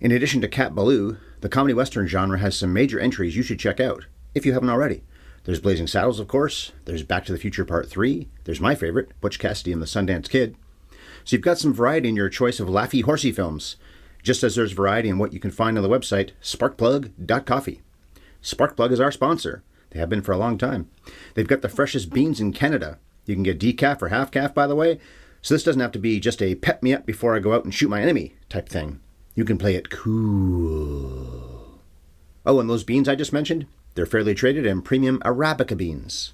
In addition to Cat Ballou, the comedy western genre has some major entries you should check out, if you haven't already. There's Blazing Saddles, of course, there's Back to the Future Part 3, there's my favorite, Butch Cassidy and the Sundance Kid. So you've got some variety in your choice of laughy horsey films, just as there's variety in what you can find on the website sparkplug.coffee. Sparkplug is our sponsor. They have been for a long time. They've got the freshest beans in Canada. You can get decaf or half calf, by the way, so this doesn't have to be just a pep me up before I go out and shoot my enemy type thing. You can play it cool. Oh, and those beans I just mentioned, they're fairly traded in premium Arabica beans.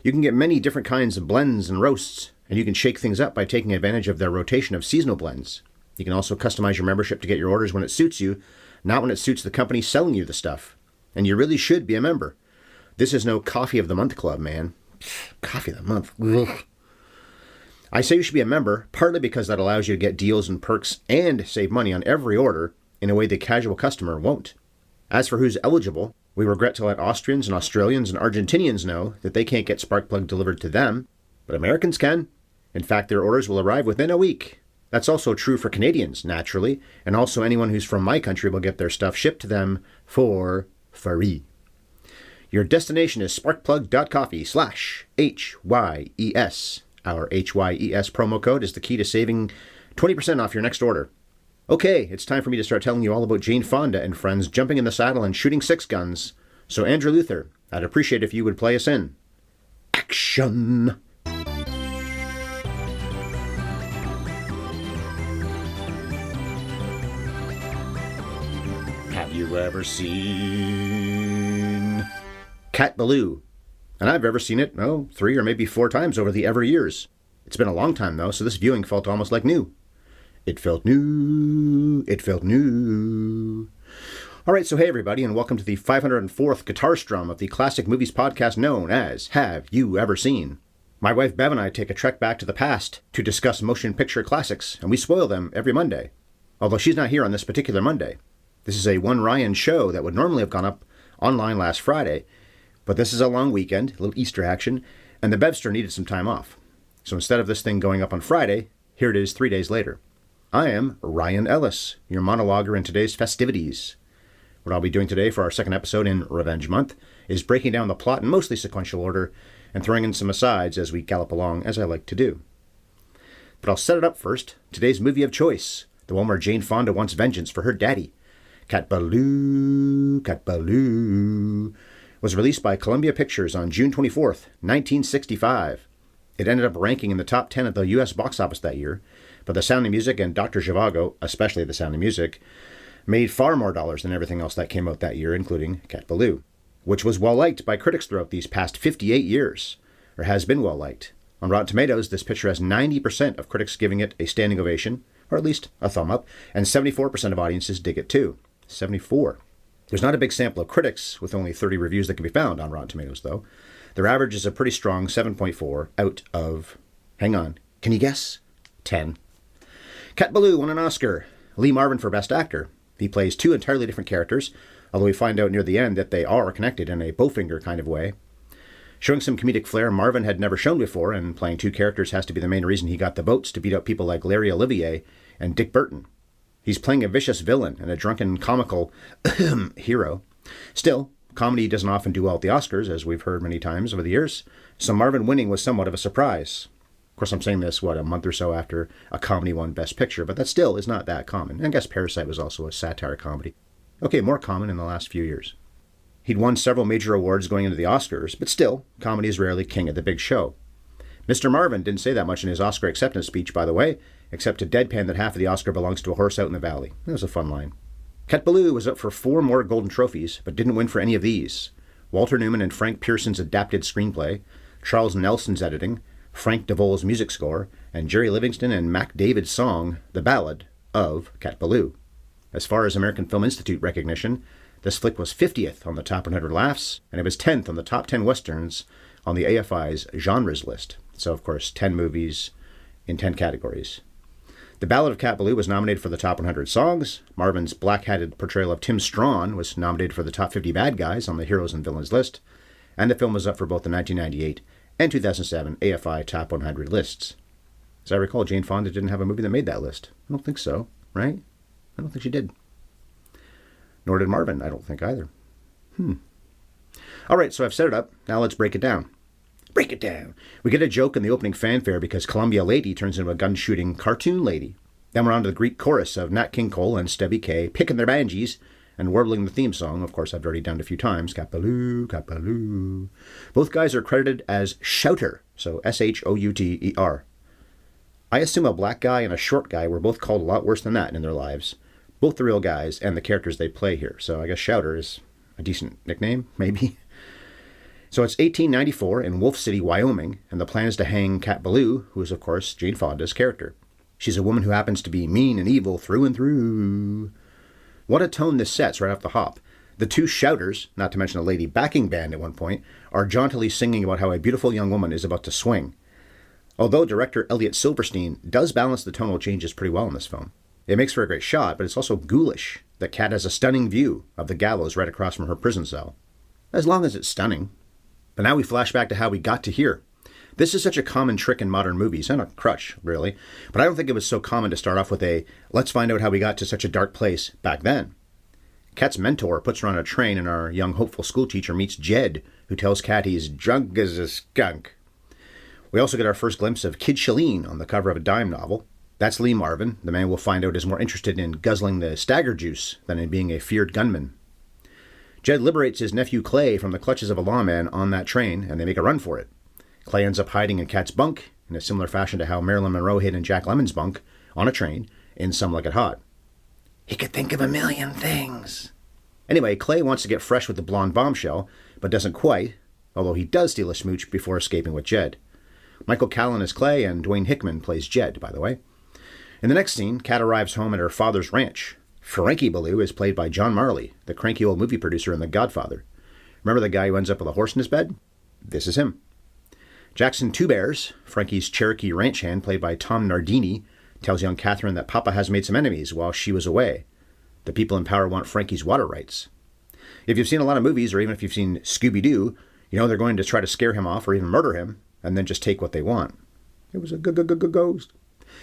You can get many different kinds of blends and roasts, and you can shake things up by taking advantage of their rotation of seasonal blends. You can also customize your membership to get your orders when it suits you, not when it suits the company selling you the stuff. And you really should be a member. This is no Coffee of the Month club, man. Coffee of the Month. Ugh. I say you should be a member, partly because that allows you to get deals and perks and save money on every order in a way the casual customer won't. As for who's eligible, we regret to let Austrians and Australians and Argentinians know that they can't get Sparkplug delivered to them, but Americans can. In fact, their orders will arrive within a week. That's also true for Canadians, naturally, and also anyone who's from my country will get their stuff shipped to them for free. Your destination is sparkplug.coffee/HYES. Our HYES promo code is the key to saving 20% off your next order. Okay, it's time for me to start telling you all about Jane Fonda and friends jumping in the saddle and shooting six guns. So Andrew Luther, I'd appreciate if you would play us in. Action! Have you ever seen Cat Ballou? And I've ever seen it, 3 or maybe 4 times over the ever years. It's been a long time, though, so this viewing felt almost like new. It felt new. It felt new. All right, so hey, everybody, and welcome to the 504th guitar strum of the Classic Movies podcast known as Have You Ever Seen? My wife Bev and I take a trek back to the past to discuss motion picture classics, and we spoil them every Monday. Although she's not here on this particular Monday. This is a One Ryan show that would normally have gone up online last Friday, but this is a long weekend, a little Easter action, and the Bevster needed some time off. So instead of this thing going up on Friday, here it is 3 days later. I am Ryan Ellis, your monologuer in today's festivities. What I'll be doing today for our second episode in Revenge Month is breaking down the plot in mostly sequential order and throwing in some asides as we gallop along, as I like to do. But I'll set it up first. Today's movie of choice, the one where Jane Fonda wants vengeance for her daddy. Cat Ballou, Cat Ballou, was released by Columbia Pictures on June 24th, 1965. It ended up ranking in the top 10 at the U.S. box office that year, but The Sound of Music and Dr. Zhivago, especially The Sound of Music, made far more dollars than everything else that came out that year, including Cat Ballou, which was well-liked by critics throughout these past 58 years, or has been well-liked. On Rotten Tomatoes, this picture has 90% of critics giving it a standing ovation, or at least a thumb up, and 74% of audiences dig it too. 74. There's not a big sample of critics, with only 30 reviews that can be found on Rotten Tomatoes, though. Their average is a pretty strong 7.4 out of, hang on, can you guess? 10. Cat Ballou won an Oscar. Lee Marvin for Best Actor. He plays 2 entirely different characters, although we find out near the end that they are connected in a Bowfinger kind of way. Showing some comedic flair Marvin had never shown before, and playing 2 characters has to be the main reason he got the votes to beat out people like Larry Olivier and Dick Burton. He's playing a vicious villain and a drunken, comical hero. Still, comedy doesn't often do well at the Oscars, as we've heard many times over the years, so Marvin winning was somewhat of a surprise. Of course, I'm saying this, a month or so after a comedy won Best Picture, but that still is not that common. And I guess Parasite was also a satire comedy. Okay, more common in the last few years. He'd won several major awards going into the Oscars, but still, comedy is rarely king at the big show. Mr. Marvin didn't say that much in his Oscar acceptance speech, by the way, except to deadpan that half of the Oscar belongs to a horse out in the valley. That was a fun line. Cat Ballou was up for 4 more Golden Trophies, but didn't win for any of these. Walter Newman and Frank Pearson's adapted screenplay, Charles Nelson's editing, Frank DeVol's music score, and Jerry Livingston and Mac David's song, The Ballad of Cat Ballou. As far as American Film Institute recognition, this flick was 50th on the top 100 laughs, and it was 10th on the top 10 westerns on the AFI's genres list. So, of course, 10 movies in 10 categories. The Ballad of Cat Ballou was nominated for the top 100 songs. Marvin's black-hatted portrayal of Tim Strawn was nominated for the top 50 bad guys on the Heroes and Villains list. And the film was up for both the 1998 and 2007 AFI Top 100 lists. As I recall, Jane Fonda didn't have a movie that made that list. I don't think so, right? I don't think she did. Nor did Marvin, I don't think, either. All right, so I've set it up. Now let's break it down. Break it down. We get a joke in the opening fanfare because Columbia Lady turns into a gun-shooting cartoon lady. Then we're on to the Greek chorus of Nat King Cole and Stevie K picking their banjees and warbling the theme song. Of course, I've already done it a few times. Cat Ballou, Cat Ballou. Both guys are credited as Shouter, so S-H-O-U-T-E-R. I assume a black guy and a short guy were both called a lot worse than that in their lives. Both the real guys and the characters they play here, so I guess Shouter is a decent nickname, maybe. So it's 1894 in Wolf City, Wyoming, and the plan is to hang Cat Ballou, who is, of course, Jane Fonda's character. She's a woman who happens to be mean and evil through and through. What a tone this sets right off the hop. The two shouters, not to mention a lady backing band at one point, are jauntily singing about how a beautiful young woman is about to swing. Although director Elliot Silverstein does balance the tonal changes pretty well in this film. It makes for a great shot, but it's also ghoulish. The cat has a stunning view of the gallows right across from her prison cell. As long as it's stunning. But now we flash back to how we got to here. This is such a common trick in modern movies, and a crutch, really. But I don't think it was so common to start off with a, let's find out how we got to such a dark place back then. Cat's mentor puts her on a train, and our young hopeful schoolteacher meets Jed, who tells Cat he's drunk as a skunk. We also get our first glimpse of Kid Shalene on the cover of a dime novel. That's Lee Marvin, the man we'll find out is more interested in guzzling the stagger juice than in being a feared gunman. Jed liberates his nephew Clay from the clutches of a lawman on that train, and they make a run for it. Clay ends up hiding in Cat's bunk, in a similar fashion to how Marilyn Monroe hid in Jack Lemmon's bunk, on a train, in Some Like It Hot. He could think of a million things. Anyway, Clay wants to get fresh with the blonde bombshell, but doesn't quite, although he does steal a smooch before escaping with Jed. Michael Callan is Clay, and Dwayne Hickman plays Jed, by the way. In the next scene, Cat arrives home at her father's ranch. Frankie Ballou is played by John Marley, the cranky old movie producer in The Godfather. Remember the guy who ends up with a horse in his bed? This is him. Jackson Two Bears, Frankie's Cherokee ranch hand played by Tom Nardini, tells young Catherine that Papa has made some enemies while she was away. The people in power want Frankie's water rights. If you've seen a lot of movies, or even if you've seen Scooby-Doo, you know they're going to try to scare him off or even murder him, and then just take what they want. It was a ghost.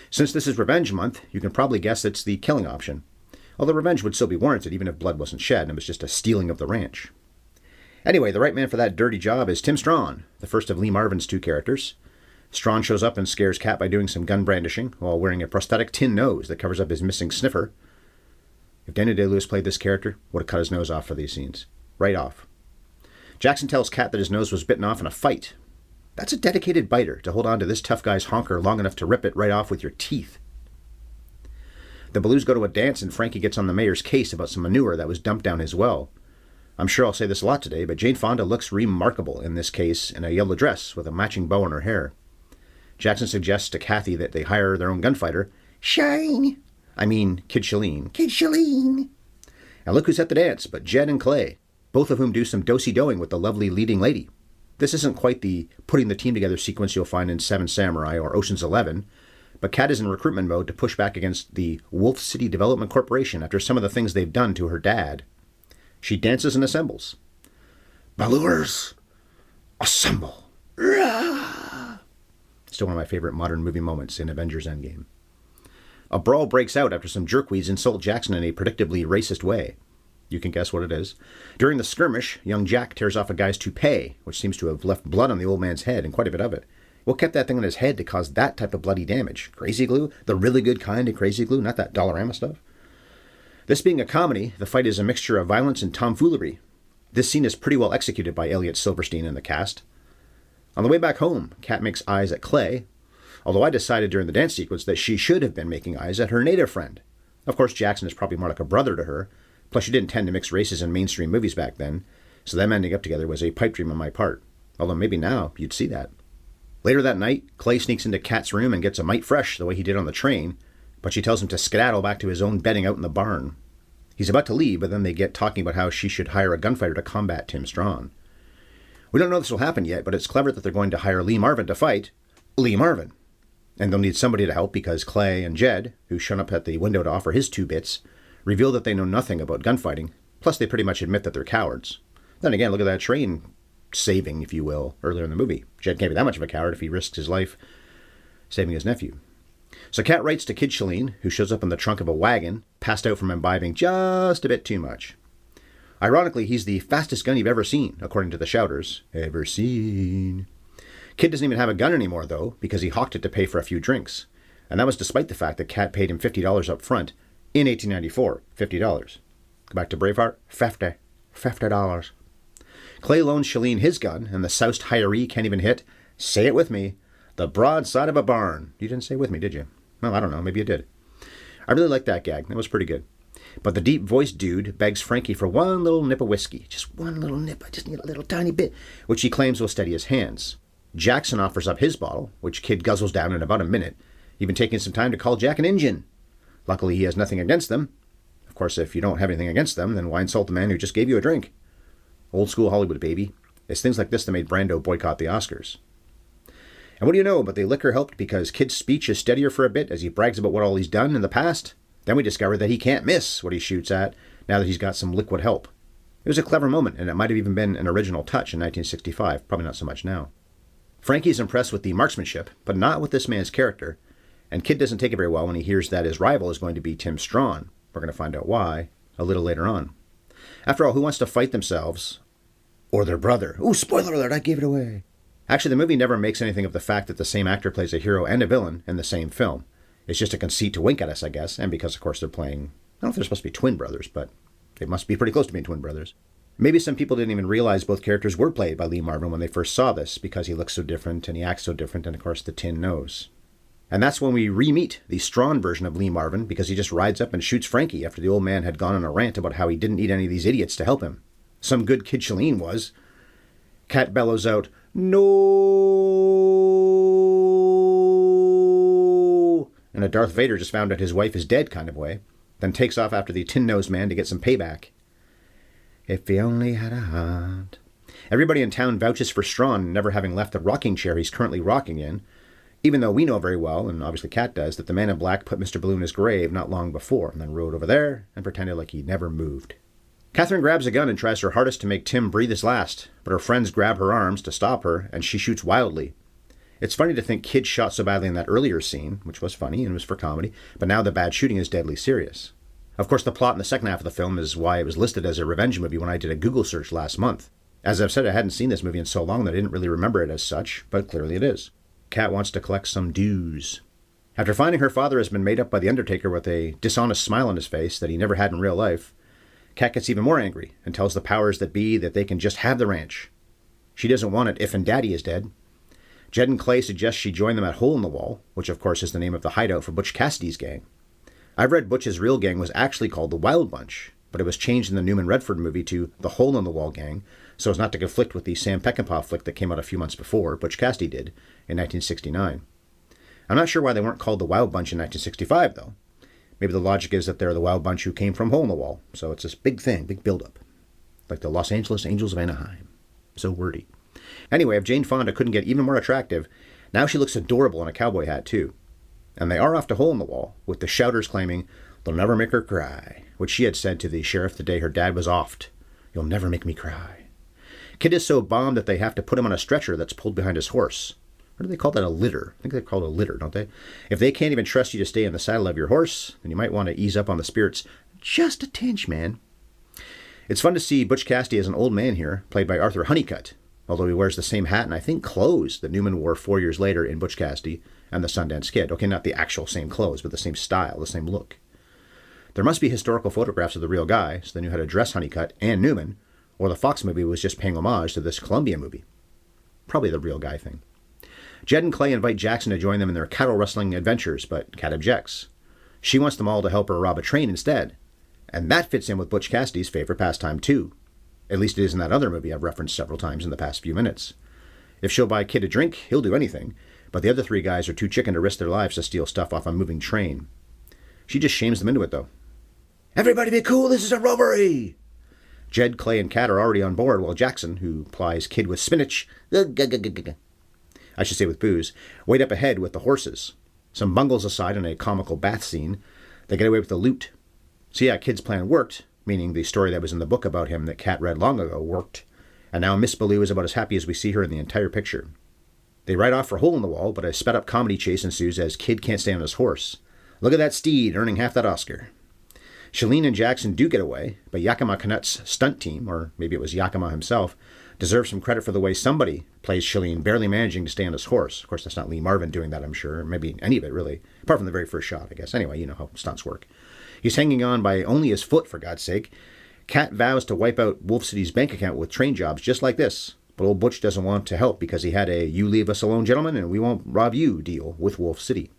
Since this is Revenge Month, you can probably guess it's the killing option. Although revenge would still be warranted even if blood wasn't shed and it was just a stealing of the ranch. Anyway, the right man for that dirty job is Tim Strawn, the first of Lee Marvin's two characters. Strawn shows up and scares Cat by doing some gun brandishing while wearing a prosthetic tin nose that covers up his missing sniffer. If Daniel Day-Lewis played this character, would have cut his nose off for these scenes. Right off. Jackson tells Cat that his nose was bitten off in a fight. That's a dedicated biter to hold on to this tough guy's honker long enough to rip it right off with your teeth. The Balloos go to a dance and Frankie gets on the mayor's case about some manure that was dumped down his well. I'm sure I'll say this a lot today, but Jane Fonda looks remarkable in this case in a yellow dress with a matching bow in her hair. Jackson suggests to Kathy that they hire their own gunfighter, Kid Shalene. Kid Shalene. And look who's at the dance but Jed and Clay, both of whom do some do-si-doing with the lovely leading lady. This isn't quite the putting the team together sequence you'll find in Seven Samurai or Ocean's 11, but Cat is in recruitment mode to push back against the Wolf City Development Corporation after some of the things they've done to her dad. She dances and assembles. Ballooers, assemble! Rah! Still one of my favorite modern movie moments in Avengers Endgame. A brawl breaks out after some jerkweeds insult Jackson in a predictably racist way. You can guess what it is. During the skirmish, young Jack tears off a guy's toupee, which seems to have left blood on the old man's head, and quite a bit of it. What kept that thing on his head to cause that type of bloody damage? Crazy glue? The really good kind of crazy glue, not that Dollarama stuff? This being a comedy, the fight is a mixture of violence and tomfoolery. This scene is pretty well executed by Elliot Silverstein and the cast. On the way back home, Cat makes eyes at Clay, although I decided during the dance sequence that she should have been making eyes at her native friend. Of course, Jackson is probably more like a brother to her, plus she didn't tend to mix races in mainstream movies back then, so them ending up together was a pipe dream on my part. Although maybe now you'd see that. Later that night, Clay sneaks into Cat's room and gets a mite fresh the way he did on the train, but she tells him to skedaddle back to his own bedding out in the barn. He's about to leave, but then they get talking about how she should hire a gunfighter to combat Tim Strawn. We don't know if this will happen yet, but it's clever that they're going to hire Lee Marvin to fight Lee Marvin. And they'll need somebody to help because Clay and Jed, who's shown up at the window to offer his 2 bits, reveal that they know nothing about gunfighting, plus they pretty much admit that they're cowards. Then again, look at that train saving, if you will, earlier in the movie. Jed can't be that much of a coward if he risks his life saving his nephew. So Cat writes to Kid Shalene, who shows up in the trunk of a wagon, passed out from imbibing just a bit too much. Ironically, he's the fastest gun you've ever seen, according to the shouters. Ever seen. Kid doesn't even have a gun anymore, though, because he hawked it to pay for a few drinks. And that was despite the fact that Cat paid him $50 up front in 1894. $50. Go back to Braveheart. $50. Clay loans Shalene his gun, and the soused hiree can't even hit, say it with me, the broadside of a barn. You didn't say it with me, did you? Well, I don't know. Maybe you did. I really liked that gag. That was pretty good. But the deep-voiced dude begs Frankie for one little nip of whiskey. Just one little nip. I just need a little tiny bit, which he claims will steady his hands. Jackson offers up his bottle, which Kid guzzles down in about a minute, even taking some time to call Jack an Injun. Luckily, he has nothing against them. Of course, if you don't have anything against them, then why insult the man who just gave you a drink? Old school Hollywood, baby. It's things like this that made Brando boycott the Oscars. And what do you know, but the liquor helped because Kid's speech is steadier for a bit as he brags about what all he's done in the past. Then we discover that he can't miss what he shoots at now that he's got some liquid help. It was a clever moment, and it might have even been an original touch in 1965, probably not so much now. Frankie's impressed with the marksmanship, but not with this man's character, and Kid doesn't take it very well when he hears that his rival is going to be Tim Strawn. We're going to find out why a little later on. After all, who wants to fight themselves or their brother? Ooh, spoiler alert, I gave it away. Actually, the movie never makes anything of the fact that the same actor plays a hero and a villain in the same film. It's just a conceit to wink at us, I guess, and because, of course, they're playing, I don't know if they're supposed to be twin brothers, but they must be pretty close to being twin brothers. Maybe some people didn't even realize both characters were played by Lee Marvin when they first saw this, because he looks so different and he acts so different, and of course the tin nose. And that's when we re-meet the Strawn version of Lee Marvin, because he just rides up and shoots Frankie after the old man had gone on a rant about how he didn't need any of these idiots to help him. Some good kid Shalene was. Cat bellows out, "No!" in a Darth Vader just found out his wife is dead kind of way, then takes off after the tin-nosed man to get some payback. If he only had a heart. Everybody in town vouches for Strawn, never having left the rocking chair he's currently rocking in, even though we know very well, and obviously Cat does, that the man in black put Mr. Blue in his grave not long before, and then rode over there and pretended like he never moved. Catherine grabs a gun and tries her hardest to make Tim breathe his last, but her friends grab her arms to stop her, and she shoots wildly. It's funny to think Kid shot so badly in that earlier scene, which was funny and was for comedy, but now the bad shooting is deadly serious. Of course, the plot in the second half of the film is why it was listed as a revenge movie when I did a Google search last month. As I've said, I hadn't seen this movie in so long that I didn't really remember it as such, but clearly it is. Cat wants to collect some dues. After finding her father has been made up by the Undertaker with a dishonest smile on his face that he never had in real life, Cat gets even more angry and tells the powers that be that they can just have the ranch. She doesn't want it if and Daddy is dead. Jed and Clay suggest she join them at Hole in the Wall, which of course is the name of the hideout for Butch Cassidy's gang. I've read Butch's real gang was actually called the Wild Bunch, but it was changed in the Newman Redford movie to the Hole in the Wall gang, so as not to conflict with the Sam Peckinpah flick that came out a few months before, Butch Cassidy did, in 1969. I'm not sure why they weren't called the Wild Bunch in 1965, though. Maybe the logic is that they're the Wild Bunch who came from Hole in the Wall, so it's this big thing, big build-up. Like the Los Angeles Angels of Anaheim. So wordy. Anyway, if Jane Fonda couldn't get even more attractive, now she looks adorable in a cowboy hat, too. And they are off to Hole in the Wall, with the shouters claiming, "They'll never make her cry," which she had said to the sheriff the day her dad was offed. "You'll never make me cry." Kid is so bombed that they have to put him on a stretcher that's pulled behind his horse. What do they call that? A litter? I think they call it a litter, don't they? If they can't even trust you to stay in the saddle of your horse, then you might want to ease up on the spirits just a tinge, man. It's fun to see Butch Cassidy as an old man here, played by Arthur Honeycutt, although he wears the same hat and I think clothes that Newman wore 4 years later in Butch Cassidy and the Sundance Kid. Okay, not the actual same clothes, but the same style, the same look. There must be historical photographs of the real guy, so they knew how to dress Honeycutt and Newman, or the Fox movie was just paying homage to this Columbia movie. Probably the real guy thing. Jed and Clay invite Jackson to join them in their cattle rustling adventures, but Cat objects. She wants them all to help her rob a train instead. And that fits in with Butch Cassidy's favorite pastime, too. At least it is in that other movie I've referenced several times in the past few minutes. If she'll buy Kid a drink, he'll do anything, but the other three guys are too chicken to risk their lives to steal stuff off a moving train. She just shames them into it, though. "Everybody be cool, this is a robbery!" Jed, Clay, and Cat are already on board, while Jackson, who plies Kid with spinach, I should say with booze, wait up ahead with the horses. Some bungles aside in a comical bath scene, they get away with the loot. So yeah, Kid's plan worked, meaning the story that was in the book about him that Cat read long ago worked, and now Miss Ballou is about as happy as we see her in the entire picture. They ride off for Hole in the Wall, but a sped-up comedy chase ensues as Kid can't stay on his horse. Look at that steed earning half that Oscar. Shalene and Jackson do get away, but Yakima Canutt's stunt team, or maybe it was Yakima himself, deserves some credit for the way somebody plays Shalene barely managing to stay on his horse. Of course, that's not Lee Marvin doing that, I'm sure. Maybe any of it, really. Apart from the very first shot, I guess. Anyway, you know how stunts work. He's hanging on by only his foot, for God's sake. Cat vows to wipe out Wolf City's bank account with train jobs just like this. But old Butch doesn't want to help because he had a "you leave us alone, gentlemen, and we won't rob you" deal with Wolf City.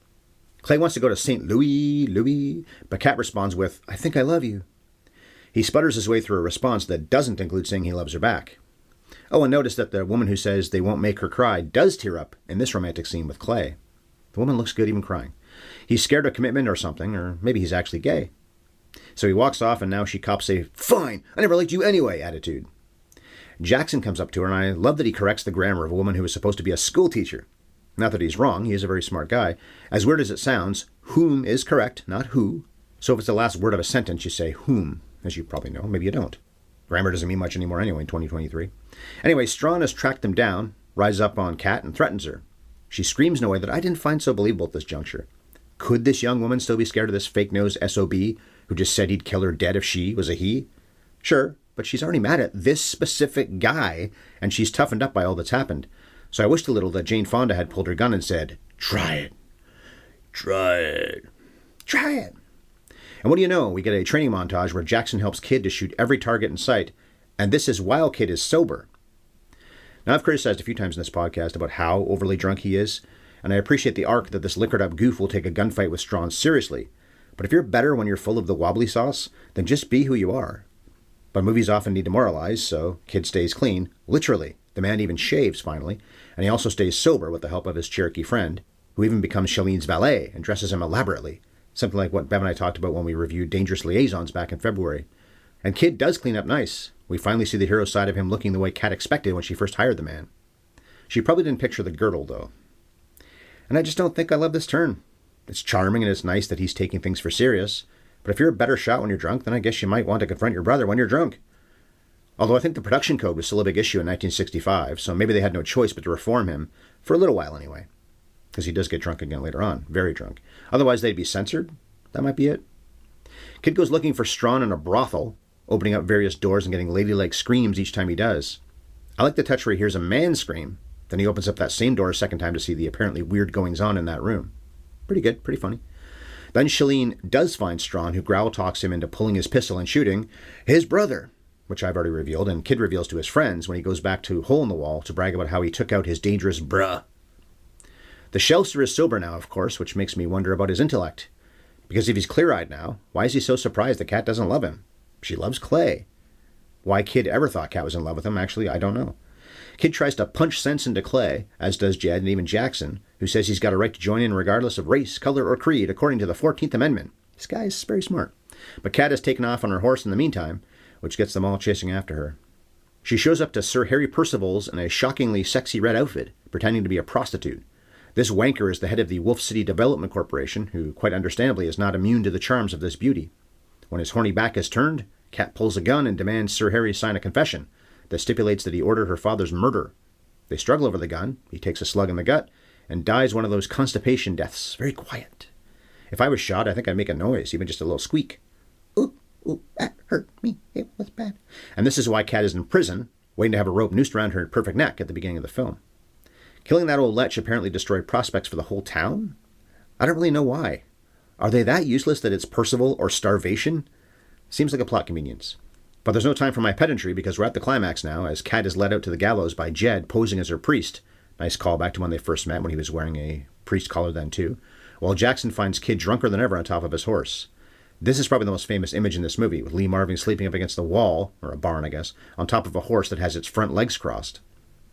Clay wants to go to St. Louis, but Cat responds with, "I think I love you." He sputters his way through a response that doesn't include saying he loves her back. Oh, and notice that the woman who says they won't make her cry does tear up in this romantic scene with Clay. The woman looks good even crying. He's scared of commitment or something, or maybe he's actually gay. So he walks off, and now she cops a "fine, I never liked you anyway" attitude. Jackson comes up to her, and I love that he corrects the grammar of a woman who is supposed to be a school teacher. Not that he's wrong, he is a very smart guy. As weird as it sounds, whom is correct, not who. So if it's the last word of a sentence, you say whom, as you probably know. Maybe you don't. Grammar doesn't mean much anymore anyway in 2023. Anyway, Strawn has tracked them down, rises up on Cat, and threatens her. She screams in a way that I didn't find so believable at this juncture. Could this young woman still be scared of this fake-nosed SOB who just said he'd kill her dead if she was a he? Sure, but she's already mad at this specific guy, and she's toughened up by all that's happened. So I wished a little that Jane Fonda had pulled her gun and said, "Try it. Try it. Try it." And what do you know? We get a training montage where Jackson helps Kid to shoot every target in sight, and this is while Kid is sober. Now, I've criticized a few times in this podcast about how overly drunk he is, and I appreciate the arc that this liquored-up goof will take a gunfight with Strawn seriously. But if you're better when you're full of the wobbly sauce, then just be who you are. But movies often need to moralize, so Kid stays clean, literally. The man even shaves, finally, and he also stays sober with the help of his Cherokee friend, who even becomes Shalene's valet and dresses him elaborately, something like what Bev and I talked about when we reviewed Dangerous Liaisons back in February. And Kid does clean up nice. We finally see the hero side of him looking the way Cat expected when she first hired the man. She probably didn't picture the girdle, though. And I just don't think I love this turn. It's charming and it's nice that he's taking things for serious, but if you're a better shot when you're drunk, then I guess you might want to confront your brother when you're drunk. Although I think the production code was still a big issue in 1965, so maybe they had no choice but to reform him, for a little while anyway. Because he does get drunk again later on, very drunk. Otherwise they'd be censored. That might be it. Kid goes looking for Strawn in a brothel, opening up various doors and getting ladylike screams each time he does. I like the touch where he hears a man scream, then he opens up that same door a second time to see the apparently weird goings-on in that room. Pretty good, pretty funny. Then Shalene does find Strawn, who growl talks him into pulling his pistol and shooting his brother, which I've already revealed, and Kid reveals to his friends when he goes back to Hole in the Wall to brag about how he took out his dangerous bruh. The Shelster is sober now, of course, which makes me wonder about his intellect. Because if he's clear-eyed now, why is he so surprised that Cat doesn't love him? She loves Clay. Why Kid ever thought Cat was in love with him, actually, I don't know. Kid tries to punch sense into Clay, as does Jed and even Jackson, who says he's got a right to join in regardless of race, color, or creed, according to the 14th Amendment. This guy is very smart. But Cat has taken off on her horse in the meantime, which gets them all chasing after her. She shows up to Sir Harry Percival's in a shockingly sexy red outfit, pretending to be a prostitute. This wanker is the head of the Wolf City Development Corporation, who, quite understandably, is not immune to the charms of this beauty. When his horny back is turned, Cat pulls a gun and demands Sir Harry sign a confession that stipulates that he ordered her father's murder. They struggle over the gun, he takes a slug in the gut, and dies one of those constipation deaths, very quiet. If I was shot, I think I'd make a noise, even just a little squeak. Ooh, ooh, that hurt me, it was bad. And this is why Cat is in prison, waiting to have a rope noosed around her perfect neck at the beginning of the film. Killing that old lech apparently destroyed prospects for the whole town? I don't really know why. Are they that useless that it's Percival or starvation? Seems like a plot convenience. But there's no time for my pedantry because we're at the climax now, as Cat is led out to the gallows by Jed posing as her priest. Nice callback to when they first met when he was wearing a priest collar then too. While Jackson finds Kid drunker than ever on top of his horse. This is probably the most famous image in this movie, with Lee Marvin sleeping up against the wall, or a barn I guess, on top of a horse that has its front legs crossed.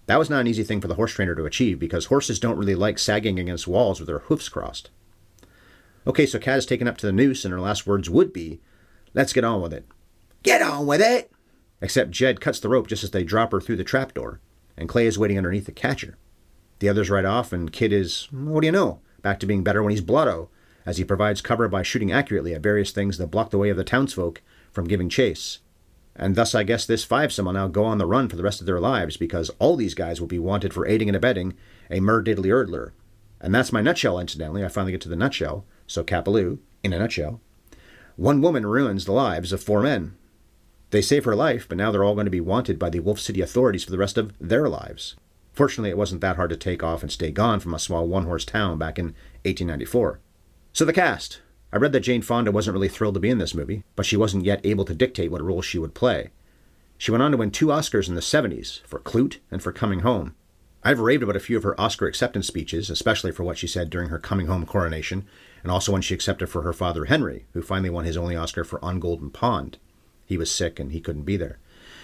That was not an easy thing for the horse trainer to achieve because horses don't really like sagging against walls with their hoofs crossed. Okay, so Cat is taken up to the noose and her last words would be, "Let's get on with it." Get on with it! Except Jed cuts the rope just as they drop her through the trapdoor, and Clay is waiting underneath to catch her. The others ride off, and Kid is, what do you know, back to being better when he's blotto, as he provides cover by shooting accurately at various things that block the way of the townsfolk from giving chase. And thus I guess this fivesome will now go on the run for the rest of their lives, because all these guys will be wanted for aiding and abetting a murdiddly-urdler. And that's my nutshell, incidentally. I finally get to the nutshell. So Cat Ballou, in a nutshell. One woman ruins the lives of 4 men. They save her life, but now they're all going to be wanted by the Wolf City authorities for the rest of their lives. Fortunately, it wasn't that hard to take off and stay gone from a small one-horse town back in 1894. So the cast. I read that Jane Fonda wasn't really thrilled to be in this movie, but she wasn't yet able to dictate what role she would play. She went on to win 2 Oscars in the 70s, for Clute and for Coming Home. I've raved about a few of her Oscar acceptance speeches, especially for what she said during her Coming Home coronation, and also when she accepted for her father Henry, who finally won his only Oscar for On Golden Pond. He was sick and he couldn't be there.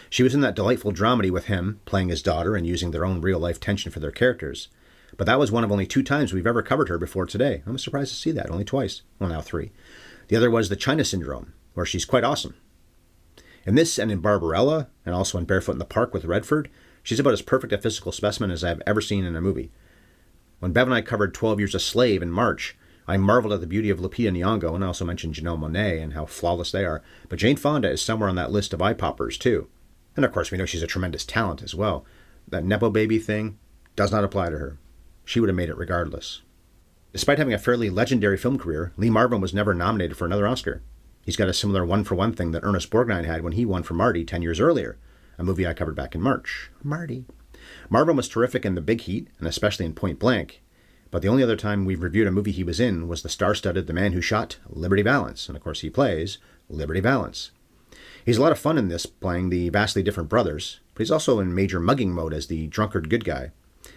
She was in that delightful dramedy with him, playing his daughter and using their own real-life tension for their characters. But that was one of only 2 times we've ever covered her before today. I'm surprised to see that, only twice. Well, now 3. The other was The China Syndrome, where she's quite awesome. In this and in Barbarella, and also in Barefoot in the Park with Redford, she's about as perfect a physical specimen as I've ever seen in a movie. When Bev and I covered 12 Years a Slave in March, I marveled at the beauty of Lupita Nyong'o, and I also mentioned Janelle Monáe and how flawless they are. But Jane Fonda is somewhere on that list of eye-poppers, too. And of course, we know she's a tremendous talent as well. That Nepo baby thing does not apply to her. She would have made it regardless. Despite having a fairly legendary film career, Lee Marvin was never nominated for another Oscar. He's got a similar one-for-one thing that Ernest Borgnine had when he won for Marty 10 years earlier, a movie I covered back in March. Marty. Marvin was terrific in The Big Heat, and especially in Point Blank. But the only other time we've reviewed a movie he was in was the star-studded The Man Who Shot Liberty Valance, and of course he plays Liberty Valance. He's a lot of fun in this, playing the vastly different brothers, but he's also in major mugging mode as the drunkard good guy.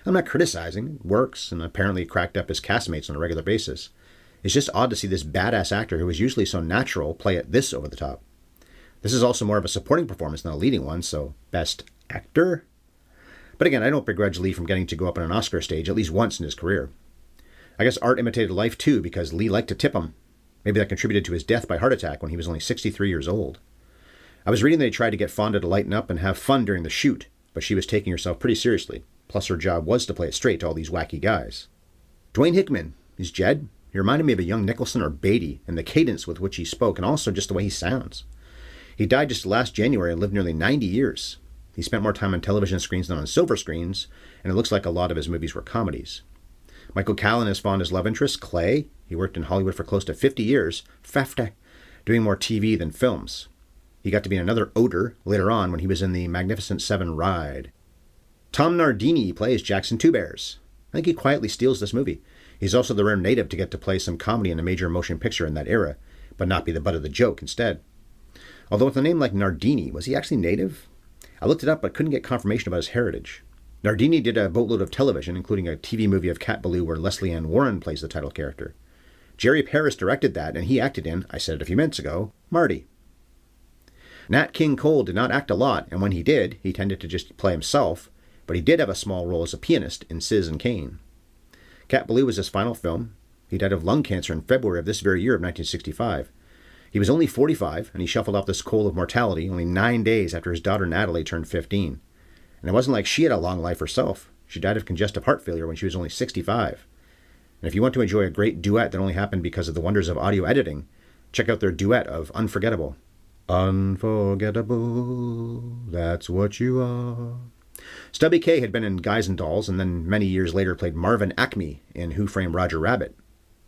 I'm not criticizing, it works, and apparently cracked up his castmates on a regular basis. It's just odd to see this badass actor who is usually so natural play it this over the top. This is also more of a supporting performance than a leading one, so best actor? But again, I don't begrudge Lee from getting to go up on an Oscar stage at least once in his career. I guess art imitated life too, because Lee liked to tip him. Maybe that contributed to his death by heart attack when he was only 63 years old. I was reading that he tried to get Fonda to lighten up and have fun during the shoot, but she was taking herself pretty seriously. Plus her job was to play it straight to all these wacky guys. Dwayne Hickman is Jed. He reminded me of a young Nicholson or Beatty in the cadence with which he spoke and also just the way he sounds. He died just last January and lived nearly 90 years. He spent more time on television screens than on silver screens, and it looks like a lot of his movies were comedies. Michael Callan is Fonda's love interest, Clay. He worked in Hollywood for close to 50 years, doing more TV than films. He got to be another Oder later on when he was in the Magnificent Seven Ride. Tom Nardini plays Jackson Two Bears. I think he quietly steals this movie. He's also the rare native to get to play some comedy in a major motion picture in that era, but not be the butt of the joke instead. Although with a name like Nardini, was he actually native? I looked it up but couldn't get confirmation about his heritage. Nardini did a boatload of television, including a TV movie of Cat Ballou where Leslie Ann Warren plays the title character. Jerry Paris directed that, and he acted in, I said it a few minutes ago, Marty. Nat King Cole did not act a lot, and when he did, he tended to just play himself, but he did have a small role as a pianist in Sis and Cain. Cat Ballou was his final film. He died of lung cancer in February of this very year of 1965. He was only 45, and he shuffled off this coal of mortality only 9 days after his daughter Natalie turned 15. And it wasn't like she had a long life herself. She died of congestive heart failure when she was only 65. And if you want to enjoy a great duet that only happened because of the wonders of audio editing, check out their duet of Unforgettable. Unforgettable, that's what you are. Stubby Kaye had been in Guys and Dolls, and then many years later played Marvin Acme in Who Framed Roger Rabbit.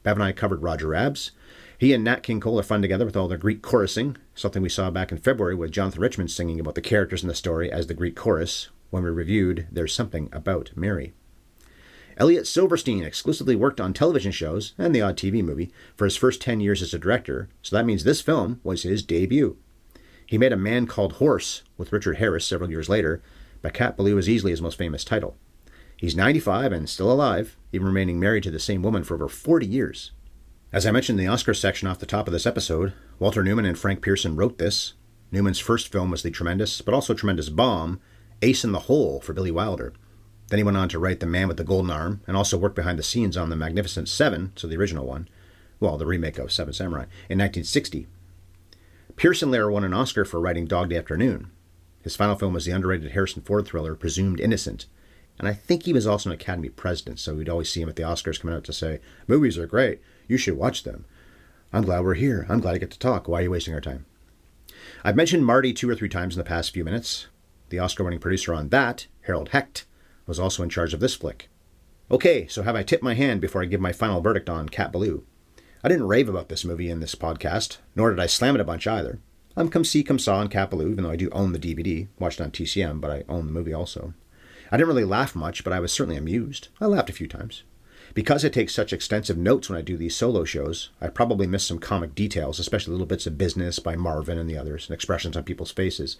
Bev and I covered Roger Rabbs. He and Nat King Cole are fun together with all their Greek chorusing, something we saw back in February with Jonathan Richman singing about the characters in the story as the Greek chorus when we reviewed There's Something About Mary. Elliot Silverstein exclusively worked on television shows and the odd TV movie for his first 10 years as a director, so that means this film was his debut. He made A Man Called Horse with Richard Harris several years later, but Cat Ballou is easily his most famous title. He's 95 and still alive, even remaining married to the same woman for over 40 years. As I mentioned in the Oscar section off the top of this episode, Walter Newman and Frank Pearson wrote this. Newman's first film was the tremendous, but also tremendous bomb, Ace in the Hole for Billy Wilder. Then he went on to write The Man with the Golden Arm, and also worked behind the scenes on The Magnificent Seven, so the original one, well, the remake of Seven Samurai, in 1960. Pearson later won an Oscar for writing Dog Day Afternoon. His final film was the underrated Harrison Ford thriller Presumed Innocent, and I think he was also an Academy president, so we'd always see him at the Oscars coming out to say, movies are great, you should watch them. I'm glad we're here, I'm glad I get to talk, why are you wasting our time? I've mentioned Marty 2 or 3 times in the past few minutes. The Oscar-winning producer on that, Harold Hecht, was also in charge of this flick. Okay, so have I tipped my hand before I give my final verdict on Cat Ballou? I didn't rave about this movie in this podcast, nor did I slam it a bunch either. I'm come see, come saw on Cat Ballou, even though I do own the DVD. Watched it on TCM, but I own the movie also. I didn't really laugh much, but I was certainly amused. I laughed a few times. Because I take such extensive notes when I do these solo shows, I probably miss some comic details, especially little bits of business by Marvin and the others, and expressions on people's faces.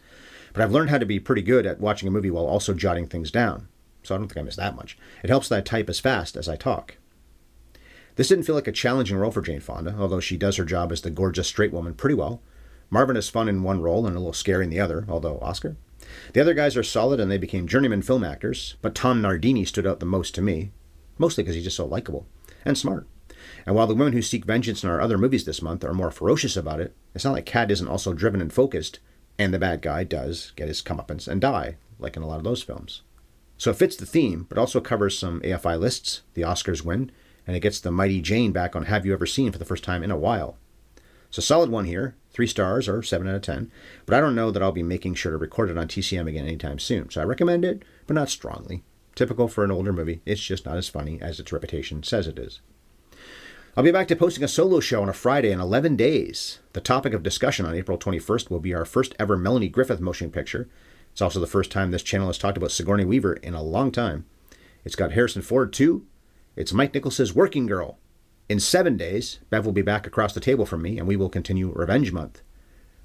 But I've learned how to be pretty good at watching a movie while also jotting things down. So I don't think I missed that much. It helps that I type as fast as I talk. This didn't feel like a challenging role for Jane Fonda, although she does her job as the gorgeous straight woman pretty well. Marvin is fun in one role and a little scary in the other, although Oscar. The other guys are solid and they became journeyman film actors, but Tom Nardini stood out the most to me, mostly because he's just so likable and smart. And while the women who seek vengeance in our other movies this month are more ferocious about it, it's not like Cat isn't also driven and focused, and the bad guy does get his comeuppance and die, like in a lot of those films. So it fits the theme, but also covers some AFI lists, the Oscars win, and it gets the mighty Jane back on Have You Ever Seen for the first time in a while. It's a solid one here, 3 stars or 7 out of 10, but I don't know that I'll be making sure to record it on TCM again anytime soon, so I recommend it, but not strongly. Typical for an older movie, it's just not as funny as its reputation says it is. I'll be back to posting a solo show on a Friday in 11 days. The topic of discussion on April 21st will be our first ever Melanie Griffith motion picture. It's also the first time this channel has talked about Sigourney Weaver in a long time. It's got Harrison Ford too. It's Mike Nichols' Working Girl. In 7 days, Bev will be back across the table from me, and we will continue Revenge Month.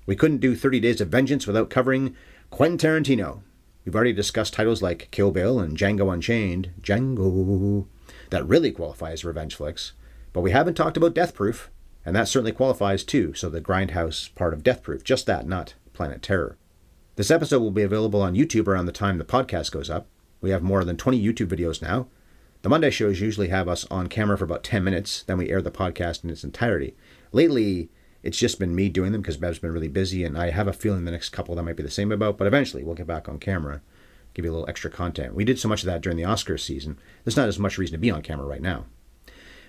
We couldn't do 30 Days of Vengeance without covering Quentin Tarantino. We've already discussed titles like Kill Bill and Django Unchained, Django, that really qualify as revenge flicks. But we haven't talked about Death Proof, and that certainly qualifies too, so the Grindhouse part of Death Proof, just that, not Planet Terror. This episode will be available on YouTube around the time the podcast goes up. We have more than 20 YouTube videos now. The Monday shows usually have us on camera for about 10 minutes, then we air the podcast in its entirety. Lately, it's just been me doing them because Bev's been really busy, and I have a feeling the next couple that might be the same about, but eventually we'll get back on camera, give you a little extra content. We did so much of that during the Oscars season. There's not as much reason to be on camera right now.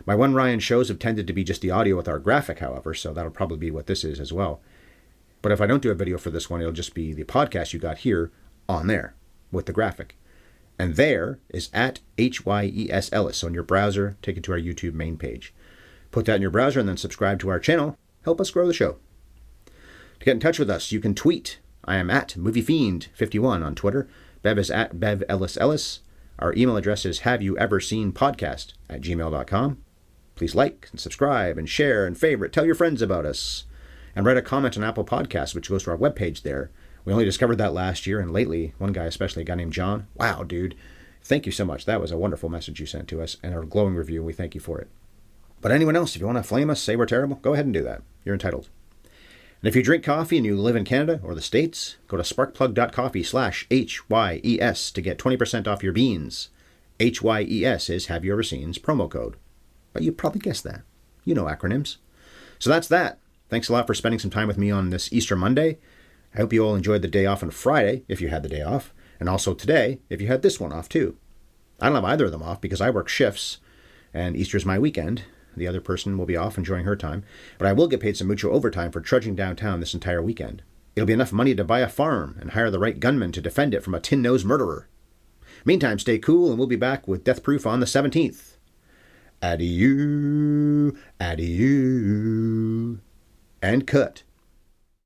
My One Ryan shows have tended to be just the audio with our graphic, however, so that'll probably be what this is as well. But if I don't do a video for this one, it'll just be the podcast you got here on there with the graphic. And there is at HYES Ellis. So in your browser, take it to our YouTube main page. Put that in your browser and then subscribe to our channel. Help us grow the show. To get in touch with us, you can tweet. I am at MovieFiend51 on Twitter. Bev is at BevEllisEllis. Our email address is haveyoueverseenpodcast@gmail.com. Please like and subscribe and share and favorite. Tell your friends about us. And write a comment on Apple Podcasts, which goes to our webpage there. We only discovered that last year, and lately, one guy, especially a guy named John, wow, dude, thank you so much. That was a wonderful message you sent to us, and a glowing review, and we thank you for it. But anyone else, if you want to flame us, say we're terrible, go ahead and do that. You're entitled. And if you drink coffee and you live in Canada or the States, go to sparkplug.coffee/HYES to get 20% off your beans. HYES is Have You Ever Seen's promo code. But you probably guessed that. You know acronyms. So that's that. Thanks a lot for spending some time with me on this Easter Monday. I hope you all enjoyed the day off on Friday, if you had the day off, and also today, if you had this one off too. I don't have either of them off because I work shifts, and Easter's my weekend. The other person will be off enjoying her time, but I will get paid some mucho overtime for trudging downtown this entire weekend. It'll be enough money to buy a farm and hire the right gunman to defend it from a tin-nosed murderer. Meantime, stay cool, and we'll be back with Death Proof on the 17th. Adieu, adieu, and cut.